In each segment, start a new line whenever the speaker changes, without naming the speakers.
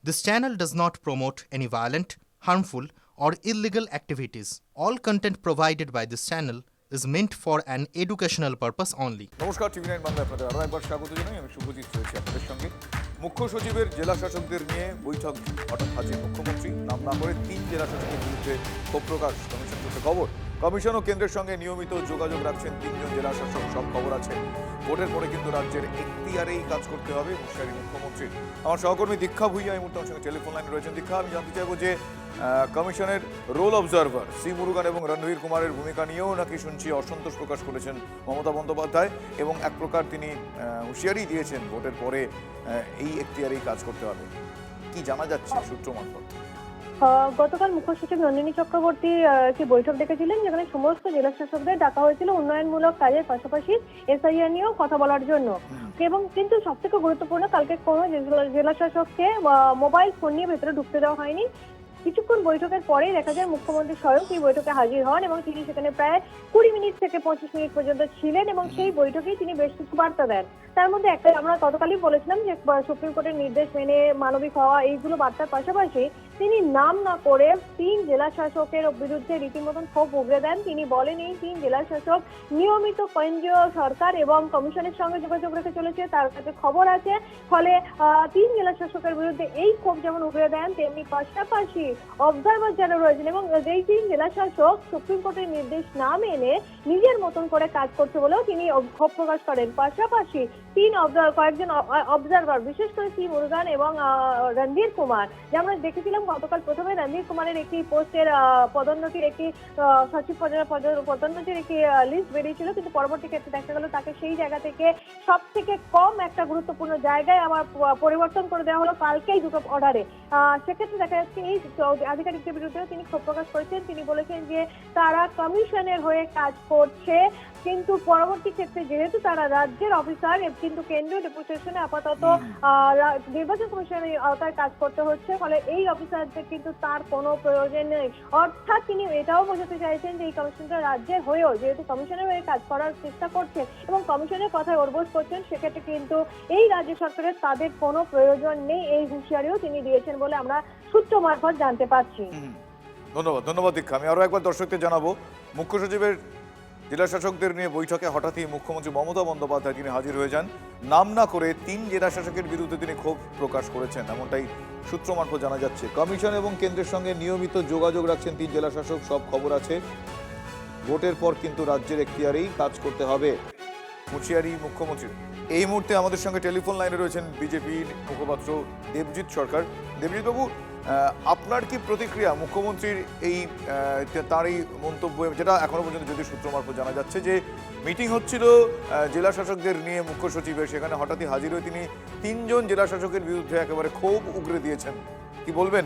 This channel does not promote any violent, harmful, or illegal activities. All content provided by this channel is meant for an educational purpose only.
নমস্কার, টিভি9 বাংলায় আপনাদের আরও একবার স্বাগত জানাই। আমি শুভজিৎ রয়েছি আপনাদের সঙ্গে। মুখ্য সচিবের জেলা শাসকদের নিয়ে বৈঠক হঠাৎ হাজির মুখ্যমন্ত্রী। নাম না করে 3 জেলা শাসকের বিরুদ্ধে ক্ষোভ প্রকাশ কমিশন সূত্রে খবর। কমিশন ও কেন্দ্রের সঙ্গে নিয়মিত যোগাযোগ রাখছেন 3 জন জেলা শাসক, সব খবর আছে। ভোটের পরে কিন্তু রাজ্যের এখতিয়ারেই কাজ করতে হবে হুঁশিয়ারি মুখ্যমন্ত্রীর। আমার সহকর্মী দীক্ষা ভুইয়া এই মুহূর্তে আমার সঙ্গে টেলিফোন লাইনে রয়েছেন। দীক্ষা, আমি জানতে চাইবো যে কমিশনের রোল অবজারভার সি মুরুগান এবং রণবীর কুমারের ভূমিকা নিয়েও নাকি শুনছি অসন্তোষ প্রকাশ করেছেন মমতা বন্দ্যোপাধ্যায়, এবং এক প্রকার তিনি হুঁশিয়ারি দিয়েছেন ভোটের পরে এই এখতিয়ারেই কাজ করতে হবে। কি জানা যাচ্ছে সূত্র মারফত?
গতকাল মুখ্য সচিব নন্দিনী চক্রবর্তী একটি বৈঠক ডেকেছিলেন, যেখানে সমস্ত জেলা শাসকদের ডাকা হয়েছিল উন্নয়নমূলক কাজের পাশাপাশি এসআইআর নিয়েও কথা বলার জন্য। এবং কিন্তু সব থেকে গুরুত্বপূর্ণ, কালকে কোনো জেলা শাসককে মোবাইল ফোন নিয়ে ভেতরে ঢুকতে দেওয়া হয়নি। কিছুক্ষণ বৈঠকের পরেই দেখা যায় মুখ্যমন্ত্রী স্বয়ং এই বৈঠকে হাজির হন এবং তিনি সেখানে প্রায় 20 মিনিট থেকে 25 মিনিট পর্যন্ত ছিলেন এবং সেই বৈঠকেই তিনি বেশ কিছু বার্তা দেন। তার মধ্যে একটা আমরা গতকালই বলেছিলাম যে সুপ্রিম কোর্টের নির্দেশ মেনে মানবিক হওয়া, এইগুলো বার্তার পাশাপাশি তিনি নাম না করে 3 জেলা শাসকের বিরুদ্ধে রীতিমতন ক্ষোভ উগরে দেন। তিনি বলেন এই 3 জেলা শাসক নিয়মিত কেন্দ্রীয় সরকার এবং কমিশনের সঙ্গে যোগাযোগ রেখে চলেছে, তার কাছে খবর আছে। ফলে 3 জেলা শাসকের বিরুদ্ধে এই ক্ষোভ যেমন উগরে দেন, তেমনি পাশাপাশি অবজারভার যারা রয়েছেন এবং যেই 3 জেলা শাসক সুপ্রিম কোর্টের নির্দেশ না মেনে নিজের মতন করে কাজ করছে বলেও তিনি ক্ষোভ প্রকাশ করেন। পাশাপাশি কয়েকজন অবজারভার, বিশেষ করে সি মুরুগান এবং রণবীর কুমার, যে আমরা দেখেছিলাম গতকাল প্রথমে রণবীর কুমারের একটি পোস্টের পদোন্নতির একটি সচিব পদোন্নতির একটি লিস্ট বেরিয়েছিল, কিন্তু পরবর্তী ক্ষেত্রে দেখা গেল তাকে সেই জায়গা থেকে সব থেকে কম একটা গুরুত্বপূর্ণ জায়গায় আবার পরিবর্তন করে দেওয়া হলো কালকেই দুটো অর্ডারে। সেক্ষেত্রে দেখা যাচ্ছে এই আধিকারিকদের বিরুদ্ধে তিনি ক্ষোভ প্রকাশ করেছেন। তিনি বলেছেন যে তারা কমিশনের হয়ে কাজ করছে, কিন্তু পরবর্তী ক্ষেত্রে যেহেতু তারা রাজ্যের অফিসার, কিন্তু কেন্দ্রীয় ডেপুটেশনে আপাতত নির্বাচন কমিশনের আওতায় কাজ করতে হচ্ছে, ফলে এই অফিসারদের কিন্তু তার কোনো প্রয়োজন নেই। অর্থাৎ তিনি এটাও বোঝাতে চাইছেন যে এই কমিশনটা রাজ্যের হয়েও যেহেতু কমিশনের হয়ে কাজ করার চেষ্টা করছে এবং কমিশনের কথায় ওরবোস করছেন, সেক্ষেত্রে কিন্তু এই রাজ্য সরকারের তাদের কোনো প্রয়োজন নেই, এই হুঁশিয়ারিও তিনি দিয়েছেন বলে আমরা সূত্র মারফত জানতে পারছি।
ধন্যবাদ দীক্ষা। আমি আরো একবার দর্শকদের জানাবো, মুখ্য সচিবের জেলা শাসকদের নিয়ে বৈঠকে হঠাৎই মুখ্যমন্ত্রী মমতা বন্দ্যোপাধ্যায় তিনি হাজির হয়ে যান। নাম না করে 3 জেলা শাসকের বিরুদ্ধে তিনি ক্ষোভ প্রকাশ করেছেন, এমনটাই সূত্র মারফত জানা যাচ্ছে। কমিশন এবং কেন্দ্রের সঙ্গে নিয়মিত যোগাযোগ রাখছেন 3 জেলা শাসক, সব খবর আছে। ভোটের পর কিন্তু রাজ্যের এখতিয়ারেই কাজ করতে হবে হুঁশিয়ারি মুখ্যমন্ত্রী। এই মুহূর্তে আমাদের সঙ্গে টেলিফোন লাইনে রয়েছেন বিজেপির মুখপাত্র দেবজিৎ সরকার। দেবজিৎ বাবু, আপনার কি প্রতিক্রিয়া মুখ্যমন্ত্রীর এই তার এই মন্তব্য, যেটা এখনো পর্যন্ত যদি সূত্র মারফত জানা যাচ্ছে যে মিটিং হচ্ছিল জেলা শাসকদের নিয়ে মুখ্য সচিবের, সেখানে হঠাৎই হাজির হয়ে তিনি 3 জন জেলা শাসকের বিরুদ্ধে একেবারে ক্ষোভ উগরে দিয়েছেন, কি বলবেন?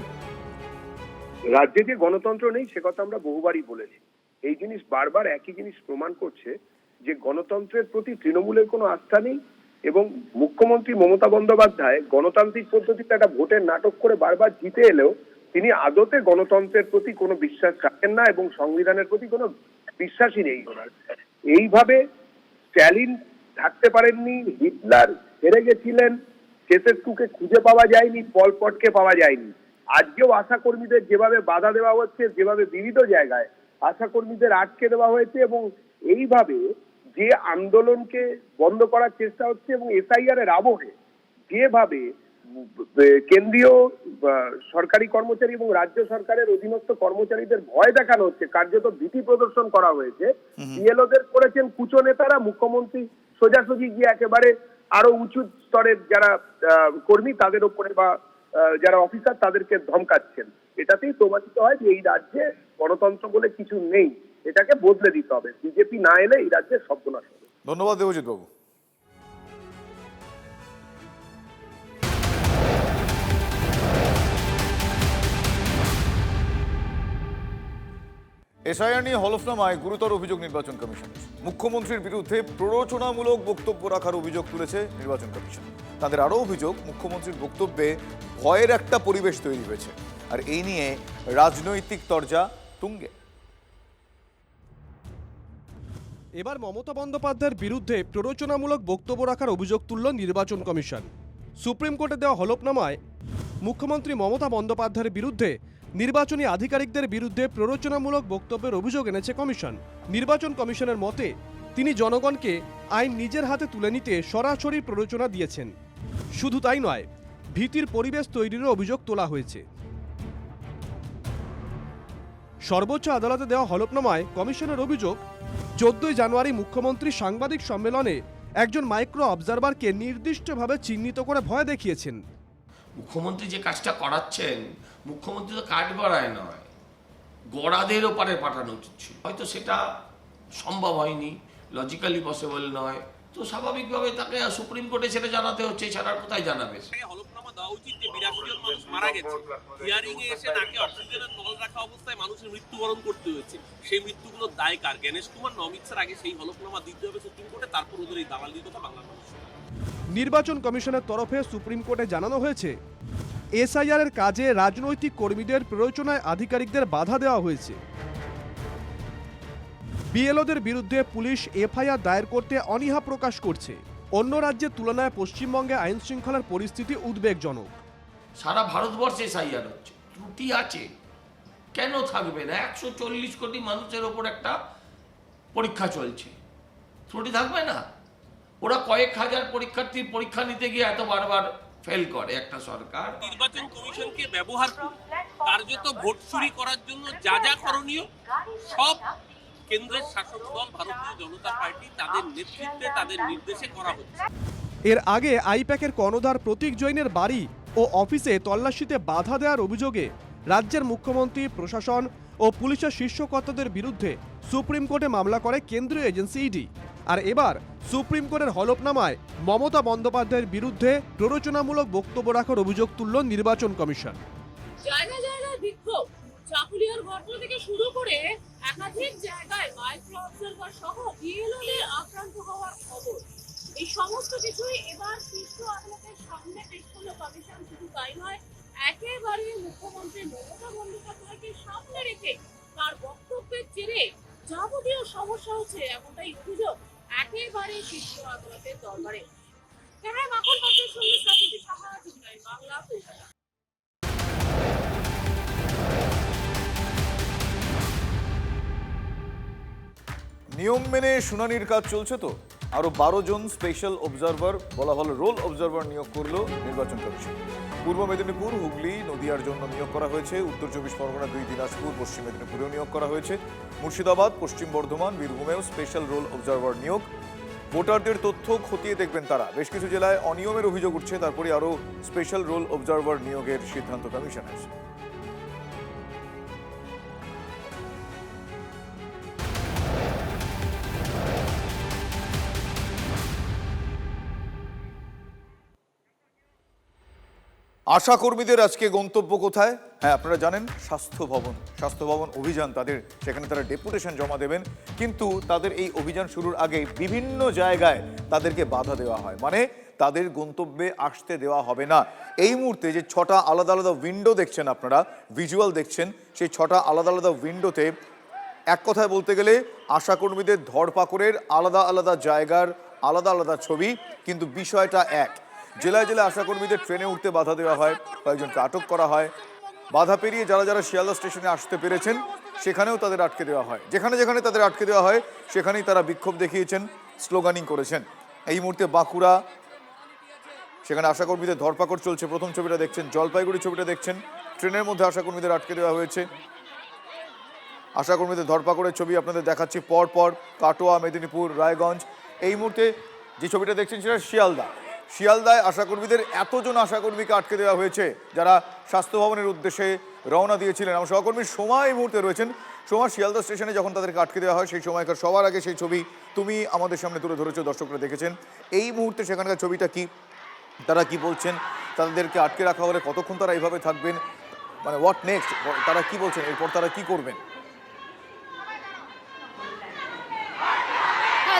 রাজ্যে যে গণতন্ত্র নেই সে কথা আমরা বহুবারই বলেছি। এই জিনিস বারবার একই জিনিস প্রমাণ করছে যে গণতন্ত্রের প্রতি তৃণমূলের কোনো আস্থা নেই, এবং মুখ্যমন্ত্রী মমতা বন্দ্যোপাধ্যায় গণতান্ত্রিক পদ্ধতিতে একটা ভোটের নাটক করে বারবার জিতে এলেও তিনি আদতে গণতন্ত্রের প্রতি কোনো বিশ্বাস রাখেন না এবং সংবিধানের প্রতি কোনো বিশ্বাসই নেই ওনার। এইভাবে স্ট্যালিন থাকতে পারেননি, হিটলার হেরে গেছিলেন, চেসেস্কুকে খুঁজে পাওয়া যায়নি, পল পটকে পাওয়া যায়নি। আজকেও আশাকর্মীদের যেভাবে বাধা দেওয়া হচ্ছে, যেভাবে বিবিধ জায়গায় আশাকর্মীদের আটকে দেওয়া হয়েছে, এবং এইভাবে যে আন্দোলনকে বন্ধ করার চেষ্টা হচ্ছে এবং এসআইআর এর আবহে যেভাবে কেন্দ্রীয় সরকারি কর্মচারী এবং রাজ্য সরকারের অধীনস্থ কর্মচারীদের ভয় দেখানো হচ্ছে, কার্যত ভীতি প্রদর্শন করা হয়েছে। বিএলওদের করেছেন কুচো নেতারা, মুখ্যমন্ত্রী সোজাসুজি গিয়ে একেবারে আরো উঁচু স্তরের যারা কর্মী তাদের উপরে বা যারা অফিসার তাদেরকে ধমকাচ্ছেন। এটাতেই প্রমাণিত হয় যে এই রাজ্যে গণতন্ত্র বলে কিছু নেই, এটাকে বদলে দিতে হবে। বিজেপি না এলে এই রাজ্যের সর্বনাশ হবে।
ধন্যবাদ দেবজিৎ বাবু। এসআইআর নিয়ে হলফনামায় গুরুতর অভিযোগ নির্বাচন কমিশনের। মুখ্যমন্ত্রীর বিরুদ্ধে প্ররোচনামূলক বক্তব্য রাখার অভিযোগ তুলেছে নির্বাচন কমিশন। তাদের আরও অভিযোগ, মুখ্যমন্ত্রীর বক্তব্যে ভয়ের একটা পরিবেশ তৈরি হয়েছে, আর এই নিয়ে রাজনৈতিক তরজা তুঙ্গে।
এবার মমতা বন্দ্যোপাধ্যায়ের বিরুদ্ধে প্ররোচনামূলক বক্তব্য রাখার অভিযোগ তুলল নির্বাচন কমিশন। সুপ্রিম কোর্টে দেওয়া হলফনামায় মুখ্যমন্ত্রী মমতা বন্দ্যোপাধ্যায়ের বিরুদ্ধে নির্বাচনী আধিকারিকদের বিরুদ্ধে প্ররোচনামূলক বক্তব্যের অভিযোগ এনেছে কমিশন। নির্বাচন কমিশনের মতে তিনি জনগণকে আইন নিজের হাতে তুলে নিতে সরাসরি প্ররোচনা দিয়েছেন। শুধু তাই নয়, ভীতির পরিবেশ তৈরিরও অভিযোগ তোলা হয়েছে। সর্বোচ্চ আদালতে দেওয়া হলফনামায় কমিশনের অভিযোগ, 14 জানুয়ারি মুখ্যমন্ত্রী সাংবাদিক সম্মেলনে একজন মাইক্রো অবজারভারকে নির্দিষ্টভাবে চিহ্নিত করে ভয় দেখিয়েছেন।
মুখ্যমন্ত্রী যে কাজটা করাচ্ছেন, মুখ্যমন্ত্রী তো কাঠ গড়ায় নয়, গড়াদের ওপারে পাঠানো উচিত ছিল। হয়তো সেটা সম্ভব হয়নি, লজিক্যালি পসিবল নয়, তো স্বাভাবিকভাবে তাকে সুপ্রিম কোর্টে সেটা জানাতে হচ্ছে, এছাড়া কোথায় জানাবে?
হলফনামা দেওয়া উচিত যে 82 জন মানুষ মারা গেছে, হিয়ারিং এ এসে নাকে অক্সিজেনের নল রাখা অবস্থায় মানুষের মৃত্যুবরণ করতে হয়েছে। সেই মৃত্যুগুলোর দায় কার? গণেশ কুমার, অমিত স্যার আগে সেই হলফনামা দিতে হবে সুপ্রিম কোর্টে, তারপর ওদের এই দালালির কথা বাংলার মানুষ।
নির্বাচন কমিশনের তরফে সুপ্রিম কোর্টে জানানো হয়েছে, এসআইআর এর কাজে রাজনৈতিক কর্মীদের প্ররোচনায় আধিকারিকদের বাধা দেওয়া হয়েছে। বিএলওদের বিরুদ্ধে পুলিশ এফআইআর দায়ের করতে অনীহা প্রকাশ করছে। অন্য রাজ্যের তুলনায় পশ্চিমবঙ্গে আইন শৃঙ্খলার পরিস্থিতি উদ্বেগজনক।
সারা ভারতবর্ষে এসআইআর হচ্ছে, ত্রুটি আছে, কেন থাকবে না? 140 কোটি মানুষের ওপর একটা পরীক্ষা চলছে, ত্রুটি থাকবে না? ওরা কয়েক হাজার পরীক্ষার্থীর পরীক্ষা নিতে গিয়ে এত বারবার ফেল করে একটা সরকার।
নির্বাচন কমিশনকে ব্যবহার করে কার্যত ভোট চুরি করার জন্য যা যা করণীয় সব কেন্দ্রের শাসক দল ভারতীয় জনতা পার্টি তাদের নেতৃত্বে, তাদের নির্দেশে করা হচ্ছে।
এর আগে আইপ্যাকের কর্ণধার প্রতীক জৈনের বাড়ি ও অফিসে তল্লাশিতে বাধা দেওয়ার অভিযোগে রাজ্যের মুখ্যমন্ত্রী, প্রশাসন ও পুলিশের শীর্ষ কর্তাদের বিরুদ্ধে সুপ্রিম কোর্টে মামলা করে কেন্দ্রীয় এজেন্সি ইডি। আর এবার সুপ্রিম কোর্টের হলফনামায় মমতা বন্দ্যোপাধ্যায়ের বিরুদ্ধে প্ররোচনামূলক বক্তব্য রাখার অভিযোগ তুলল নির্বাচন কমিশন।
জায়গায় জায়গায় বিক্ষোভ, চাকুলিয়ার ঘটনা থেকে শুরু করে একাধিক জায়গায় মাইক্রো অবজারভার সহ বিএলওদের আক্রান্ত হওয়ার খবর, এই সমস্ত কিছুই এবার শীর্ষ আদালতের সামনে পেশ করল কমিশন। শুধু তাই নয়, একেবারে মুখ্যমন্ত্রী মমতা বন্দ্যোপাধ্যায়কে সামনে রেখে তার বক্তব্যের জেরে যাবতীয় সমস্যা হচ্ছে এমনটাই অভিযোগ একেবারে শীর্ষ আদালতের দরবারে। ক্যামেরা মাখন পাশের সঙ্গে স্থাপিত সাহায্য বাংলা কলকাতা।
নিয়ম মেনে শুনানির কাজ চলছে তো। আরো 12 জন স্পেশাল অবজারভার, বলা হলো রোল অবজারভার নিয়োগ করলো নির্বাচন কমিশন। পূর্ব মেদিনীপুর, হুগলি, নদিয়ার জন্য নিয়োগ করা হয়েছে। উত্তর 24 পরগনা, 2 দিনাজপুর, পশ্চিম মেদিনীপুরেও নিয়োগ করা হয়েছে। মুর্শিদাবাদ, পশ্চিম বর্ধমান, বীরভূমেও স্পেশাল রোল অবজারভার নিয়োগ। ভোটারদের তথ্য খতিয়ে দেখবেন তারা। বেশ কিছু জেলায় অনিয়মের অভিযোগ উঠছে, তারপরে আরো স্পেশাল রোল অবজারভার নিয়োগের সিদ্ধান্ত কমিশনের। আশা কর্মীদের আজকে গন্তব্য কোথায়? হ্যাঁ, আপনারা জানেন, স্বাস্থ্য ভবন অভিযান তাদের, সেখানে তারা ডেপুটেশন জমা দেবেন। কিন্তু তাদের এই অভিযান শুরুর আগে বিভিন্ন জায়গায় তাদেরকে বাধা দেওয়া হয়, মানে তাদের গন্তব্যে আসতে দেওয়া হবে না। এই মুহূর্তে যে 6টা আলাদা আলাদা উইন্ডো দেখছেন, আপনারা ভিজুয়াল দেখছেন, সেই 6টা আলাদা আলাদা উইন্ডোতে এক কথায় বলতে গেলে আশাকর্মীদের ধরপাকড়ের আলাদা আলাদা জায়গার আলাদা আলাদা ছবি, কিন্তু বিষয়টা এক। জেলায় জেলায় আশাকর্মীদের ট্রেনে উঠতে বাধা দেওয়া হয়, কয়েকজনকে আটক করা হয়। বাধা পেরিয়ে যারা যারা শিয়ালদা স্টেশনে আসতে পেরেছেন সেখানেও তাদের আটকে দেওয়া হয়। যেখানে যেখানে তাদের আটকে দেওয়া হয় সেখানেই তারা বিক্ষোভ দেখিয়েছেন, স্লোগানিং করেছেন। এই মুহূর্তে বাঁকুড়া, সেখানে আশাকর্মীদের ধরপাকড় চলছে। প্রথম ছবিটা দেখছেন, জলপাইগুড়ি ছবিটা দেখছেন, ট্রেনের মধ্যে আশাকর্মীদের আটকে দেওয়া হয়েছে। আশাকর্মীদের ধরপাকড়ের ছবি আপনাদের দেখাচ্ছি পর পর। কাটোয়া, মেদিনীপুর, রায়গঞ্জ। এই মুহূর্তে যে ছবিটা দেখছেন সেটা শিয়ালদায় আশাকর্মীদের এতজন আশাকর্মীকে আটকে দেওয়া হয়েছে যারা স্বাস্থ্য ভবনের উদ্দেশ্যে রওনা দিয়েছিলেন। আমার সহকর্মী সোমা এই মুহূর্তে রয়েছেন। সোমা, শিয়ালদা স্টেশনে যখন তাদেরকে আটকে দেওয়া হয় সেই সময়কার সবার আগে সেই ছবি তুমি আমাদের সামনে তুলে ধরেছো, দর্শকরা দেখেছেন। এই মুহূর্তে সেখানকার ছবিটা কি, তারা কি বলছেন, তাদেরকে আটকে রাখা হলে কতক্ষণ তারা এইভাবে থাকবেন, মানে হোয়াট নেক্সট, তারা কি বলছেন, এরপর তারা কি করবেন?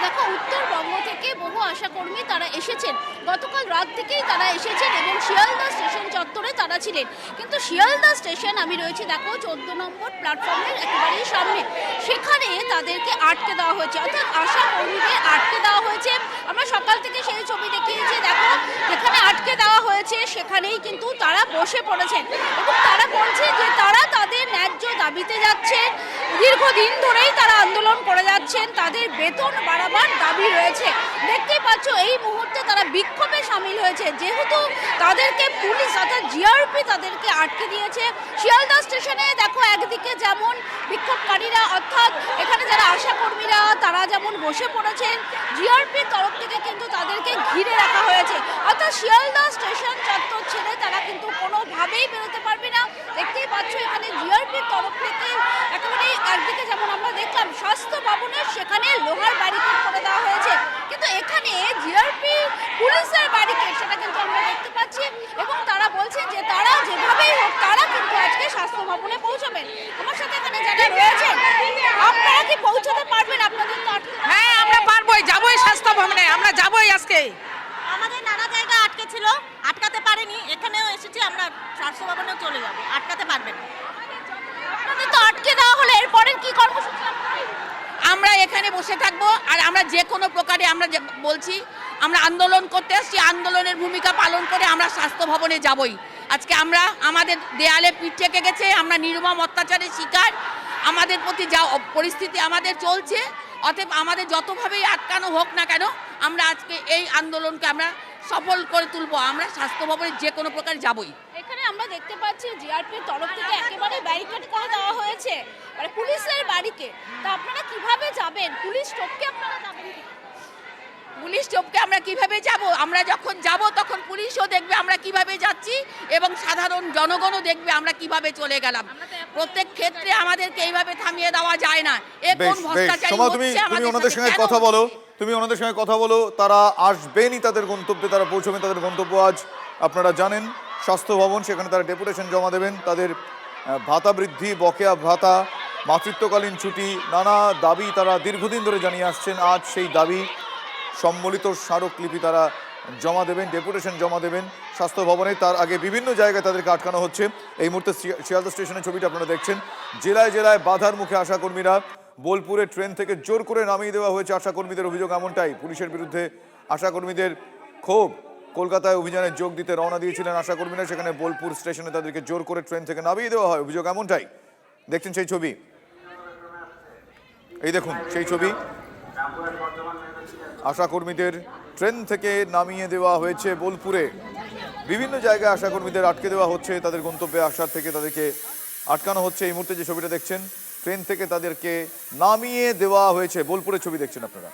দেখো, উত্তরবঙ্গ থেকে বহু আশাকর্মী তারা এসেছেন, গতকাল রাত থেকেই তারা এসেছেন এবং শিয়ালদা স্টেশন চত্বরে তারা ছিলেন। কিন্তু শিয়ালদা স্টেশন, আমি রয়েছি দেখো 14 নম্বর প্ল্যাটফর্মের একেবারেই সামনে, সেখানে তাদেরকে আটকে দেওয়া হয়েছে, অর্থাৎ আশাকর্মীদের আটকে দেওয়া হয়েছে। আমরা সকাল থেকে সেই ছবি দেখিয়েছি, দেখো যেখানে আটকে দেওয়া হয়েছে সেখানেই কিন্তু তারা বসে পড়েছেন এবং তারা বলছে যে তারা তাদের ন্যায্য দাবিতে যাচ্ছেন। দীর্ঘদিন ধরেই তারা আন্দোলন করে যাচ্ছেন, তাদের বেতন বাড়াবার দাবি রয়েছে। দেখতেই পাচ্ছ এই মুহূর্তে তারা বিক্ষোভে সামিল হয়েছে, যেহেতু তাদেরকে পুলিশ অর্থাৎ জিআরপি তাদেরকে আটকে দিয়েছে। শিয়ালদা স্টেশনে দেখো একদিকে যেমন বিক্ষোভকারীরা অর্থাৎ এখানে যারা আশাকর্মীরা তারা যেমন বসে পড়েছেন, জিআরপির তরফ থেকে কিন্তু তাদেরকে ঘিরে রাখা হয়েছে, অর্থাৎ শিয়ালদা স্টেশন চত্বর ছেড়ে তারা কিন্তু কোনোভাবেই বেরোতে পারবে না। দেখতেই পাচ্ছ এখানে জিআরপির তরফ থেকে একেবারে একদিকে যেমন আমরা দেখলাম স্বাস্থ্য ভবনের সেখানে লোহার ব্যারিকেড করে দেওয়া হয়েছে, কিন্তু এখানে জিআরপি পুলিশের ব্যারিকেড সেটা কিন্তু আমরা দেখতে পাচ্ছি এবং তারা বলছেন যে তারা যেভাবেই হোক তারা কিন্তু আজকে স্বাস্থ্য ভবনে পৌঁছাবেন। আমার সাথে এখানে যারা রয়েছেন, আপনারা কি পৌঁছাতে পারবেন? আপনাদের তো
হ্যাঁ, আমরা পারবোই, যাবোই স্বাস্থ্য ভবনে, আমরা যাবোই আজকে।
আমাদের নানা জায়গায় আটকে ছিল, আটকাতে পারেনি, এখানেও এসেছি, আমরা স্বাস্থ্য ভবনেও চলে যাব, আটকাতে পারবেন না। আপনাদের তো আটকে দেওয়া হলে এরপরের কি কর্মসূচি?
আমরা এখানে বসে থাকবো আর আমরা যে কোনো প্রকারে আমরা বলছি আমরা আন্দোলন করতে আসছি, আন্দোলনের ভূমিকা পালন করে আমরা স্বাস্থ্য ভবনে যাবই। আজকে আমরা আমাদের দেয়ালে পিঠ থেকে গেছে, আমরা নির্মম অত্যাচারের শিকার, আমাদের প্রতি যা পরিস্থিতি আমাদের চলছে, অতএব আমাদের যতভাবেই আটকানো হোক না কেন আমরা আজকে এই আন্দোলনকে আমরা সফল করে তুলবো। আমরা স্বাস্থ্য ভবনে যে কোনো প্রকার যাবই।
এখানে আমরা দেখতে পাচ্ছি জিআরপির তরফ থেকে একেবারে ব্যারিকেড করে দেওয়া হয়েছে, মানে পুলিশের ব্যারিকেড। তা আপনারা কিভাবে যাবেন? পুলিশ টপকে আপনারা যাবেন?
পুলিশ টপকে আমরা কিভাবে যাব? আমরা যখন যাব তখন পুলিশও দেখবে আমরা কিভাবে যাচ্ছি এবং সাধারণ জনগণও দেখবে আমরা কিভাবে চলে গেলাম। প্রত্যেক ক্ষেত্রে আমাদেরকে এইভাবে থামিয়ে দেওয়া যায় না। এ কোন ভ্রষ্টাচারী হচ্ছে আমাদের সাথে?
ওনাদের সঙ্গে কথা বলো, তুমি ওনাদের সঙ্গে কথা বলো, তারা আসবেনই তাদের গন্তব্যে, তারা পৌঁছবেন তাদের গন্তব্য। আজ আপনারা জানেন স্বাস্থ্য ভবন, সেখানে তারা ডেপুটেশন জমা দেবেন, তাদের ভাতা বৃদ্ধি, বকেয়া ভাতা, মাতৃত্বকালীন ছুটি, নানা দাবি তারা দীর্ঘদিন ধরে জানিয়ে আসছেন। আজ সেই দাবি সম্বলিত স্মারকলিপি তারা জমা দেবেন, ডেপুটেশন জমা দেবেন স্বাস্থ্য ভবনে। তার আগে বিভিন্ন জায়গায় তাদেরকে আটকানো হচ্ছে। এই মুহূর্তে শিয়ালদা স্টেশনের ছবিটা আপনারা দেখছেন, জেলায় জেলায় বাধার মুখে আশাকর্মীরা। বোলপুরে ট্রেন থেকে জোর করে নামিয়ে দেওয়া হয়েছে আশাকর্মীদের, অভিযোগ এমনটাই। পুলিশের বিরুদ্ধে আশাকর্মীদের ক্ষোভ। কলকাতায় অভিযানে যোগ দিতে রওনা দিয়েছিলেন আশাকর্মীরা, সেখানে বোলপুর স্টেশনে তাদেরকে জোর করে ট্রেন থেকে নামিয়ে দেওয়া হয়, অভিযোগ এমনটাই। দেখছেন সেই ছবি, এই দেখুন সেই ছবি, আশাকর্মীদের ট্রেন থেকে নামিয়ে দেওয়া হয়েছে বোলপুরে। বিভিন্ন জায়গায় আশাকর্মীদের আটকে দেওয়া হচ্ছে, তাদের গন্তব্যে আসার থেকে তাদেরকে আটকানো হচ্ছে। এই মুহূর্তে যে ছবিটা দেখছেন, ট্রেন থেকে তাদেরকে নামিয়ে দেওয়া হয়েছে। বোলপুরের ছবি দেখছেন আপনারা।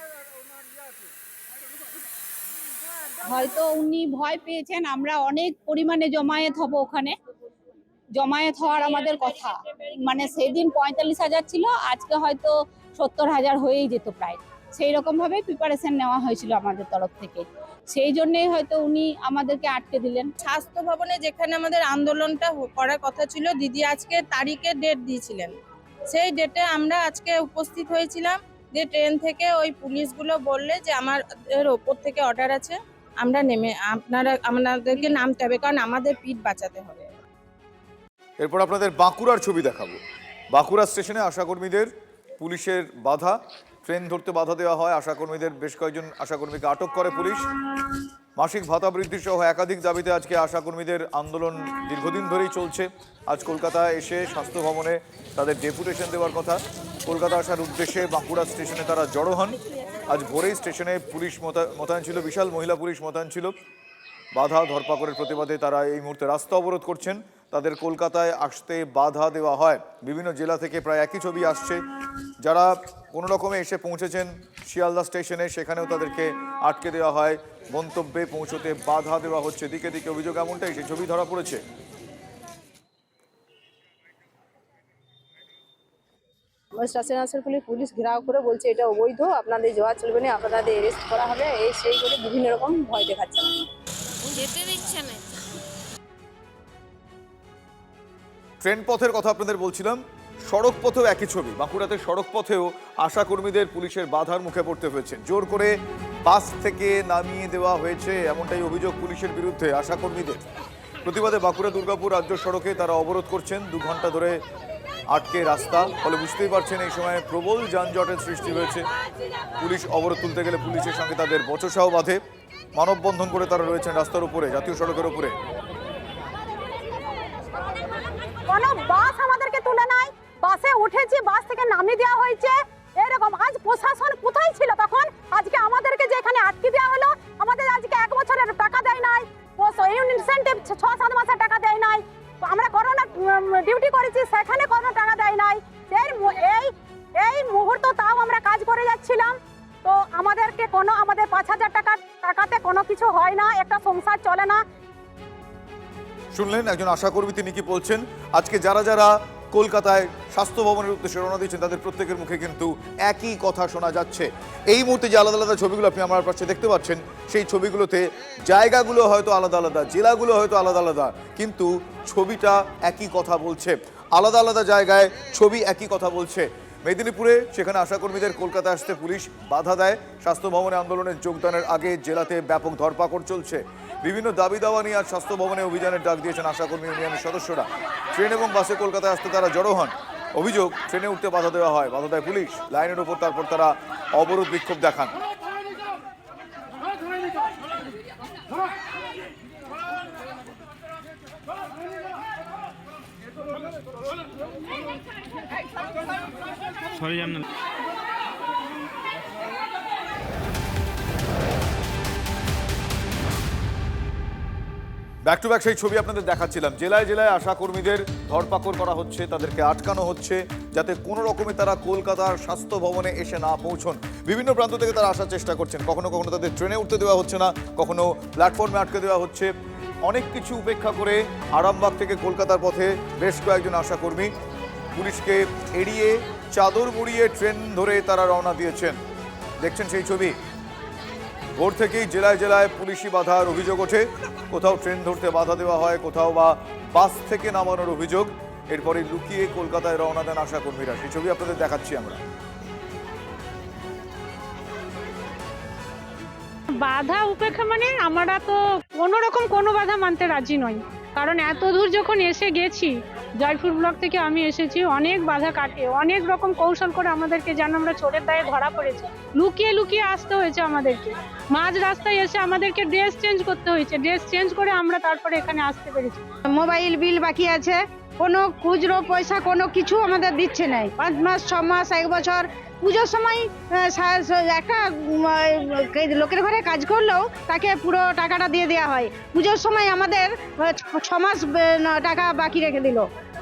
হয়তো উনি ভয় পেয়েছেন, আমরা অনেক পরিমাণে জমায়েত হব, ওখানে জমায়েত হওয়ার আমাদের কথা, মানে সেদিন 45,000 ছিল, আজকে হয়তো 70,000 হয়েই যেত প্রায়। সেই রকম ভাবে প্রিপারেশন নেওয়া হয়েছিল আমাদের তরফ থেকে, সেই জন্যই হয়তো উনি আমাদেরকে আটকে দিলেন।
স্বাস্থ্য ভবনে যেখানে আমাদের আন্দোলনটা করার কথা ছিল, দিদি আজকে তারিখে ডেট দিয়েছিলেন, সেই ডেটে আমরা আজকে উপস্থিত হয়েছিলাম। যে ট্রেন থেকে ওই পুলিশগুলো বললে যে আমাদের ওপর থেকে অর্ডার আছে, আমরা নেমে আমাদেরকে নামতে হবে, কারণ আমাদের পিঠ বাঁচাতে হবে।
এরপর আপনাদের বাঁকুড়ার ছবি দেখাবো। বাঁকুড়া স্টেশনে আশাকর্মীদের পুলিশের বাধা, ট্রেন ধরতে বাধা দেওয়া হয়। আশাকর্মীদের বেশ কয়েকজন আশাকর্মীকে আটক করে পুলিশ। মাসিক ভাতা বৃদ্ধি সহ একাধিক দাবিতে আজকে আশাকর্মীদের আন্দোলন দীর্ঘদিন ধরেই চলছে। আজ কলকাতায় এসে স্বাস্থ্য ভবনে তাদের ডেপুটেশন দেওয়ার কথা। কলকাতা আসার উদ্দেশ্যে বাঁকুড়া স্টেশনে তারা জড়ো হন। আজ ভোরেই স্টেশনে পুলিশ মোতায়েন ছিল, বিশাল মহিলা পুলিশ মোতায়েন ছিল। বাধা ধরপাকড়ের প্রতিবাদে তারা এই মুহূর্তে রাস্তা অবরোধ করছেন। তাদের কলকাতায় আসতে বাধা দেওয়া হয়। বিভিন্ন জেলা থেকে প্রায় একই ছবি আসছে। যারা কোনো রকমে এসে পৌঁছেছেন শিয়ালদা স্টেশনে, সেখানেও তাদেরকে আটকে দেওয়া হয়, গন্তব্যে পৌঁছতে বাধা দেওয়া হচ্ছে। দিকে দিকে অভিযোগ এমনটাই, সেই ছবি ধরা পড়েছে।
স্টেশন আসার ফলে পুলিশ ঘেরাও করে বলছে এটা অবৈধ, আপনাদের যাওয়া চলবে না, আপনাদের অ্যারেস্ট করা হবে, এই সেই করে বিভিন্ন রকম ভয় দেখাচ্ছে।
যেতে দিচ্ছে না।
ট্রেন পথের কথা আপনাদের বলছিলাম। সড়ক পথেও একই ছবি। বাঁকুড়াতে সড়ক পথেও আশাকর্মীদের পুলিশের বাধার মুখে পড়তে হয়েছে, জোর করে বাস থেকে নামিয়ে দেওয়া হয়েছে, এমনটাই অভিযোগ পুলিশের বিরুদ্ধে আশাকর্মীদের। প্রতিবাদে বাঁকুড়া দুর্গাপুর রাজ্য সড়কে তারা অবরোধ করছেন, 2 ঘন্টা ধরে আটকে রাস্তা। ফলে বুঝতেই পারছেন এই সময় প্রবল যানজটের সৃষ্টি হয়েছে। পুলিশ অবরোধ তুলতে গেলে পুলিশের সঙ্গে তাদের বচসাও বাধে। মানববন্ধন করে তারা রয়েছেন রাস্তার উপরে, জাতীয় সড়কের উপরে।
কোনো বাস আমাদেরকে তুলে নাই, বাসে উঠেছি, বাস থেকে নামিয়ে দেওয়া হয়েছে, এরকম। আজ প্রশাসন কোথায় ছিল তখন? আজকে আমাদেরকে যে এখানে আটকে দেওয়া হলো, আমাদের আজকে 1 বছরের টাকা দেয় নাই, ইনসেন্টিভ 6-7 মাসের টাকা দেয় নাই। আমরা করোনা ডিউটি করেছি, সেখানে কোনো টাকা দেয় নাই। এই মুহূর্তে তাও আমরা কাজ করে যাচ্ছিলাম, তো আমাদেরকে আমাদের 5,000 টাকাতে কোনো কিছু হয় না, একটা সংসার চলে না।
শুনলেন একজন আশাকর্মী, তিনি কি বলছেন। আজকে যারা যারা কলকাতায় স্বাস্থ্য ভবনের উদ্দেশ্যে রওনা দিচ্ছেন তাদের প্রত্যেকের মুখে কিন্তু একই কথা শোনা যাচ্ছে। এই মুহূর্তে যে আলাদা আলাদা ছবিগুলো আপনি আমার পাশে দেখতে পাচ্ছেন, সেই ছবিগুলোতে জায়গাগুলো হয়তো আলাদা আলাদা, জেলাগুলো হয়তো আলাদা আলাদা, কিন্তু ছবিটা একই কথা বলছে। আলাদা আলাদা জায়গায় ছবি একই কথা বলছে। মেদিনীপুরে সেখানে আশাকর্মীদের কলকাতা আসতে পুলিশ বাধা দেয়। স্বাস্থ্য ভবনে আন্দোলনের যোগদানের আগে জেলাতে ব্যাপক ধরপাকড় চলছে। বিভিন্ন দাবি দাওয়া নিয়ে আজ স্বাস্থ্য ভবনে অভিযানের ডাক দিয়েছেন আশাকর্মী ইউনিয়নের সদস্যরা। ট্রেন এবং বাসে কলকাতায় আসতে তারা জড়ো হন। অভিযোগ, ট্রেনে উঠতে বাধা দেওয়া হয়, বাধা দেয় পুলিশ। লাইনের উপর তারপর তারা অবরোধ বিক্ষোভ দেখান। ব্যাক টু ব্যাক সেই ছবি আপনাদের দেখাচ্ছিলাম। জেলায় জেলায় আশাকর্মীদের ধরপাকড় করা হচ্ছে, তাদেরকে আটকানো হচ্ছে যাতে কোনো রকমে তারা কলকাতার স্বাস্থ্য ভবনে এসে না পৌঁছন। বিভিন্ন প্রান্ত থেকে তারা আসার চেষ্টা করছেন, কখনো কখনো তাদের ট্রেনে উঠতে দেওয়া হচ্ছে না, কখনো প্ল্যাটফর্মে আটকে দেওয়া হচ্ছে। অনেক কিছু উপেক্ষা করে আরামবাগ থেকে কলকাতার পথে বেশ কয়েকজন আশাকর্মী পুলিশকে এড়িয়ে চাদর মুড়িয়ে ট্রেন ধরে তারা রওনা দিয়েছেন। দেখছেন সেই ছবি। ভোর থেকেই জেলায় জেলায় পুলিশি বাধার অভিযোগ ওঠে। কোথাও ট্রেন ধরতে বাধা দেওয়া হয়, কোথাও বা বাস থেকে নামানোর অভিযোগ। এরপরে লুকিয়ে কলকাতায় রওনা দেন আশাকর্মীরা। সেই ছবি আপনাদের দেখাচ্ছি আমরা।
বাধা উপেক্ষা মানে আমরা তো কোনো বাধা মানতে রাজি নই, কারণ এত দূর যখন এসে গেছি, জয়পুর ব্লক থেকে আমি এসেছি, অনেক বাধা কাটিয়ে অনেক রকম কৌশল করে আমাদেরকে যেন আমরা চোরের দায়ে ধরা পড়েছে, লুকিয়ে লুকিয়ে আসতে হয়েছে আমাদেরকে। মাঝ রাস্তায় এসে আমাদেরকে ড্রেস চেঞ্জ করতে হয়েছে, ড্রেস চেঞ্জ করে আমরা তারপরে এখানে আসতে পেরেছি।
মোবাইল বিল বাকি আছে, কোনো খুচরো পয়সা কোনো কিছু আমাদের দিচ্ছে নাই। 5 মাস 6 মাস 1 বছর। পুজোর সময় একটা লোকের ঘরে কাজ করলেও তাকে পুরো টাকাটা দিয়ে দেওয়া হয়। পুজোর সময় আমাদের 6 মাস টাকা বাকি রেখে দিল।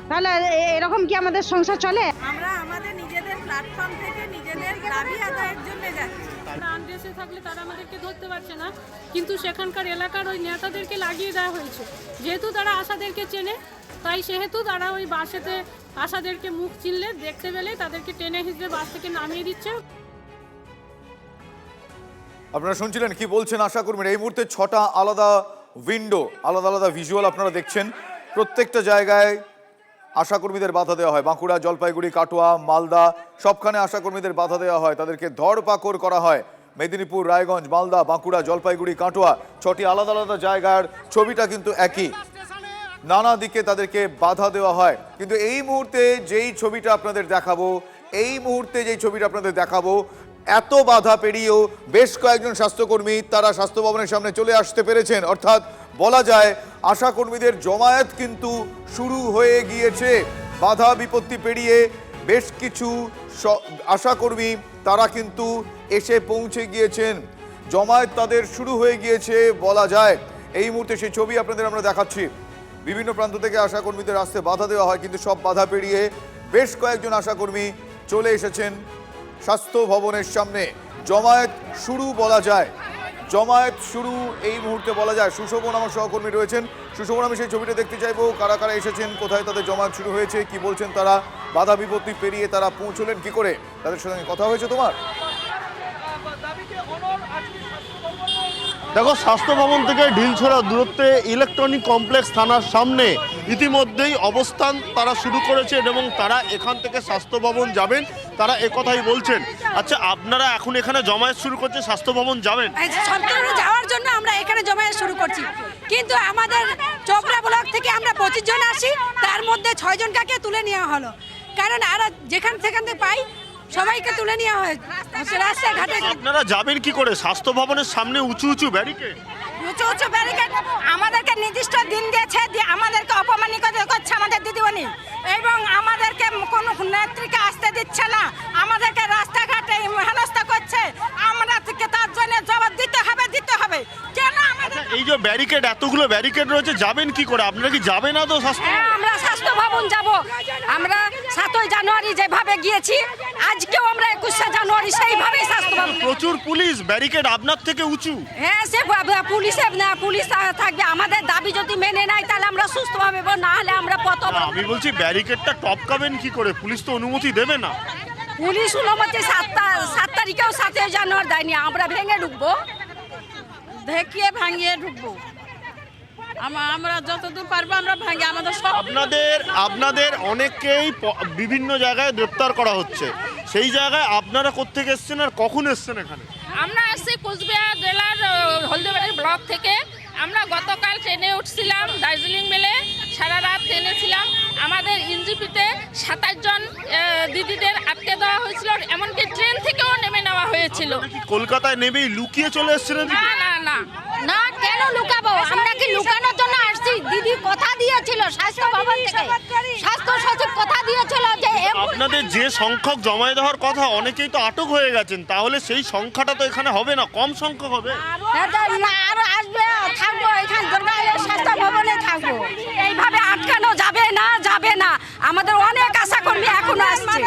তাহলে এরকম কি আমাদের সংসার চলে?
আমরা আমাদের নিজেদের প্ল্যাটফর্ম থেকে নিজেদের দাবি আদায়ের জন্য যাচ্ছি।
আনড্রেসে থাকলে তারা আমাদেরকে ধরতে পারছে না, কিন্তু সেখানকার এলাকার ওই নেতাদেরকে লাগিয়ে দেওয়া হয়েছে। যেহেতু তারা আশাদেরকে চেনে, তাই সেহেতু তারা ওই বাসেতে আশাদেরকে মুখ চিনলে দেখতে পেলে তাদেরকে টেনে হিসেবে বাস থেকে নামিয়ে দিচ্ছে।
আপনারা শুনছিলেন কি বলছেন আশাকর্মীরা। এই মুহূর্তে 6টা আলাদা উইন্ডো, আলাদা আলাদা ভিজুয়াল আপনারা দেখছেন। প্রত্যেকটা জায়গায় আশাকর্মীদের বাধা দেওয়া হয়। বাঁকুড়া, জলপাইগুড়ি, কাটোয়া, মালদা সবখানে আশাকর্মীদের বাধা দেওয়া হয়, তাদেরকে ধরপাকড় করা হয়। মেদিনীপুর, রায়গঞ্জ, মালদা, বাঁকুড়া, জলপাইগুড়ি, কাটোয়া 6টি আলাদা আলাদা জায়গার ছবিটা কিন্তু একই। নানা দিকে তাদেরকে বাধা দেওয়া হয়। কিন্তু এই মুহূর্তে যেই ছবিটা আপনাদের দেখাবো, এত বাধা পেরিয়েও বেশ কয়েকজন স্বাস্থ্যকর্মী তারা স্বাস্থ্য ভবনের সামনে চলে আসতে পেরেছেন। অর্থাৎ বলা যায় আশাকর্মীদের জমায়েত কিন্তু শুরু হয়ে গিয়েছে। বাধা বিপত্তি পেরিয়ে বেশ কিছু আশাকর্মী তারা কিন্তু এসে পৌঁছে গিয়েছেন। জমায়েত তাদের শুরু হয়ে গিয়েছে বলা যায়। এই মুহূর্তে সেই ছবি আপনাদের আমরা দেখাচ্ছি। বিভিন্ন প্রান্ত থেকে আশাকর্মীদের আসতে বাধা দেওয়া হয়, কিন্তু সব বাধা পেরিয়ে বেশ কয়েকজন আশাকর্মী চলে এসেছেন স্বাস্থ্য ভবনের সামনে। জমায়েত শুরু বলা যায়, জমায়েত শুরু এই মুহূর্তে বলা যায়। সুশোভন আমার সহকর্মী রয়েছেন। সুশোভন, আমি সেই ছবিটা দেখতে চাইবো, কারা কারা এসেছেন, কোথায় তাদের জমায়েত শুরু হয়েছে, কি বলছেন তারা, বাধা বিপত্তি পেরিয়ে তারা পৌঁছলেন কি করে, তাদের সঙ্গে কথা হয়েছে তোমার?
দেখো, স্বাস্থ্য ভবন থেকে ঢিলছোড়া দূরত্বে ইলেকট্রনিক কমপ্লেক্স থানার সামনে ইতিমধ্যেই অবস্থান তারা শুরু করেছেন এবং তারা এখান থেকে স্বাস্থ্য ভবন যাবেন, তারা একথাই বলছেন। আচ্ছা, আপনারা এখন এখানে জমায়েত শুরু করছে, স্বাস্থ্য ভবন যাবেন?
যাওয়ার জন্য আমরা এখানে জমায়েত শুরু করছি, কিন্তু আমাদের চোপড়া ব্লক থেকে আমরা 25 জন আসি, তার মধ্যে 6 জনকে তুলে নেওয়া হলো, কারণ আর যেখান সেখান থেকে পাই সবাইকে তুলে নেওয়া হয় রাস্তাঘাটে।
আপনারা যাবেন কি করে? স্বাস্থ্য ভবনের সামনে উঁচু উঁচু ব্যারিকেড,
আমাদেরকে নির্দিষ্ট দিন দিয়েছে, আমাদেরকে অপমানিত করছে আমাদের দিদিমণি, এবং আমাদেরকে কোনো নেত্রীকে আসতে দিচ্ছে না, আমাদেরকে রাস্তাঘাটে হেনস্থা করছে, আমরা তার জন্য জবাব দিতে হবে। কেন আমাদের
এই যে ব্যারিকেড, এতগুলো ব্যারিকেড রয়েছে, যাবেন কি করে? আপনারা কি যাবেন না? তো
আমরা স্বাস্থ্য ভবন যাব, আমরা 7ই জানুয়ারি যেভাবে গিয়েছি, আজকেও আমরা 21শে জানুয়ারি সেইভাবে স্বাস্থ্য ভবন।
প্রচুর পুলিশ, ব্যারিকেড আপনার থেকে উঁচু।
হ্যাঁ, সে পুলিশ থাকবে, আমাদের দাবি যদি মেনে নেয় তাহলে আমরা সুস্থভাবে, না হলে আমরা
আমি বলছি ব্যারিকেডটা টপকাবেন কি করে? পুলিশ তো অনুমতি দেবে না।
পুলিশ অনুমতি 7 তারিখেও 7ই জানুয়ারি দেয়নি, আমরা ভেঙে ঢুকবো, ভাঙিয়ে ঢুকবো, আমরা যতদূর পারবো আমরা ভাঙি। আমাদের
আপনাদের অনেককেই বিভিন্ন জায়গায় গ্রেপ্তার করা হচ্ছে, সেই জায়গায় আপনারা কোত্থেকে এসছেন আর কখন এসছেন এখানে?
আমরা আসছি কোচবিহার জেলার হলদিবাড়ি ব্লক থেকে। আমরা গতকাল ট্রেনে উঠছিলাম দার্জিলিং মেলে, সারা রাত ট্রেনে ছিলাম। আমাদের এনজিপিতে 27 জন দিদিদের আটকে দেওয়া হয়েছিল, এমনকি ট্রেন থেকেও নেমে নেওয়া হয়েছিল।
কলকাতায় নেমেই লুকিয়ে চলে এসেছিলেন?
না, কেন লুকাবো? আমরা কি লুকানোর জন্য আসছি? দিদি কথা দিয়েছিল স্বাস্থ্য ভবন থেকে, স্বাস্থ্য সচিব কথা দিয়েছিল যে
আপনাদের যে সংখ্যক জমায়েত হওয়ার কথা, অনেকেই তো আটক হয়ে গেছেন, তাহলে সেই সংখ্যাটা তো এখানে হবে না, কম সংখ্যক হবে।
আরো আসবে, থাকবো এখানে স্বাস্থ্য ভবনে থাকবো, এইভাবে আটকানো যাবে না। আমাদের অনেক আশা কর্মী এখনো আসছে।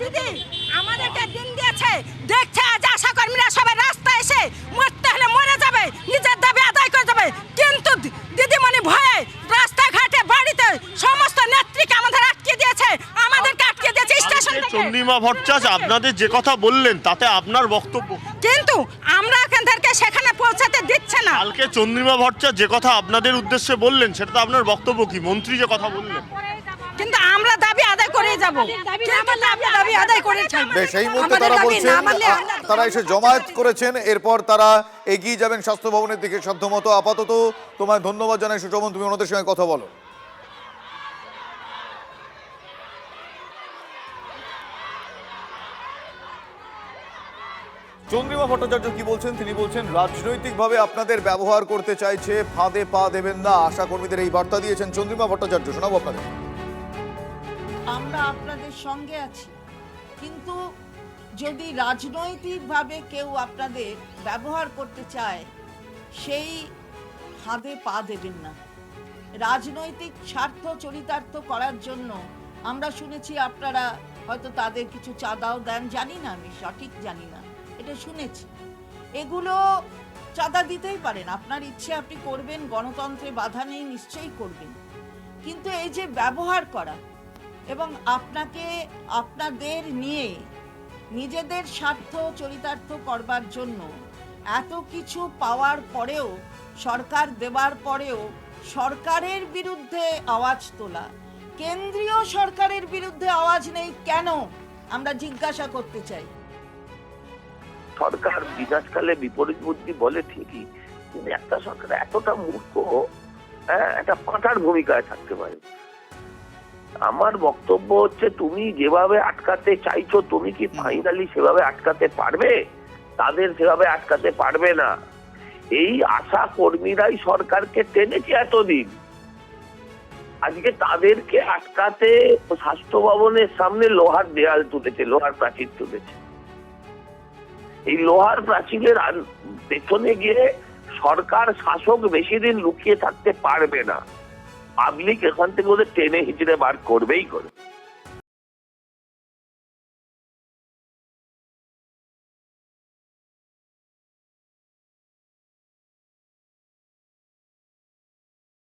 দিদি আমাদেরকে দিন দিয়েছে, দেখছে আজ আশা কর্মীরা সবাই রাস্তায় এসে মরতে হলে মরে যাবে, নিজের দাবি আদায় করে যাবে, কিন্তু দিদিমণি ভয়ে রাস্তাঘাটে বাড়িতে সমস্ত নেত্রীকে আমাদের আটকে দিয়েছে, স্টেশন থেকে।
চন্দ্রিমা ভট্টাচার্য আপনাদের যে কথা বললেন তাতে আপনার বক্তব্য?
কিন্তু আমরা এখানদেরকে সেখানে পৌঁছাতে দিচ্ছে না।
কালকে চন্দ্রিমা ভট্টাচার্য যে কথা আপনাদের উদ্দেশ্যে বললেন, সেটা তো আপনার বক্তব্য কি? মন্ত্রী যে কথা বললেন,
কিন্তু আমরা দাবি আদায় করেই যাব, দাবি আদায় করে
বেশ, এই মুহূর্তে তারা বলছেন তারা এসে জমায়েত করেছেন, এরপর তারা এগিয়ে যাবেন স্বাস্থ্য ভবনের দিকে সাধ্যমতো। আপাতত তোমায় ধন্যবাদ জানাই সুশোভন, তুমি ওনাদের সঙ্গে কথা বলো। চন্দ্রিমা ভট্টাচার্য কি বলছেন? তিনি বলছেন রাজনৈতিকভাবে আপনাদের ব্যবহার করতে চাইছে, ফাঁদে পা দেবেন না, আশা কর্মীদের এই বার্তা দিয়েছেন চন্দ্রিমা ভট্টাচার্য। শোনাবো আপনাদের।
আমরা আপনাদের সঙ্গে আছি, কিন্তু যদি রাজনৈতিকভাবে কেউ আপনাদের ব্যবহার করতে চায়, সেই ফাঁদে পা দেবেন না। রাজনৈতিক স্বার্থ চরিতার্থ করার জন্য আমরা শুনেছি আপনারা হয়তো তাদের কিছু চাঁদাও দেন, জানি না, আমি সঠিক জানি না, এটা শুনেছি। এগুলো চাঁদা দিতেই পারেন, আপনার ইচ্ছে আপনি করবেন, গণতন্ত্রে বাধা নেই, নিশ্চয়ই করবেন, কিন্তু এই যে ব্যবহার করা এবং আপনাদের নিয়ে নিজেদের স্বার্থ চরিতার্থ করবার জন্য এত কিছু পাওয়ার পরেও, সরকার দেওয়ার পরেও সরকারের বিরুদ্ধে আওয়াজ তোলা, কেন্দ্রীয় সরকারের বিরুদ্ধে আওয়াজ নেই কেন, আমরা জিজ্ঞাসা করতে চাই।
সরকার বিনাশকালে বিপরীত বুদ্ধি বলে ঠিকই, কিন্তু একটা সরকার এতটা মূর্খ, একটা পাঁঠার ভূমিকায় থাকতে পারে। আমার বক্তব্য হচ্ছে, তুমি যেভাবে আটকাতে চাইছো, তুমি কি ফাইনালি সেভাবে আটকাতে পারবে? তাদের সেভাবে আটকাতে পারবে না। এই আশা কর্মীরাই সরকারকে টেনেছে এতদিন, আজকে তাদেরকে আটকাতে স্বাস্থ্য ভবনের সামনে লোহার দেয়াল তুলেছে, লোহার প্রাচীর তুলেছে। এই লোহার প্রাচীরের পেছনে গিয়ে সরকার শাসক বেশি দিন লুকিয়ে থাকতে পারবে না। পাবলিক এখান থেকে ওদের টেনে হিচড়ে বার করবেই করে।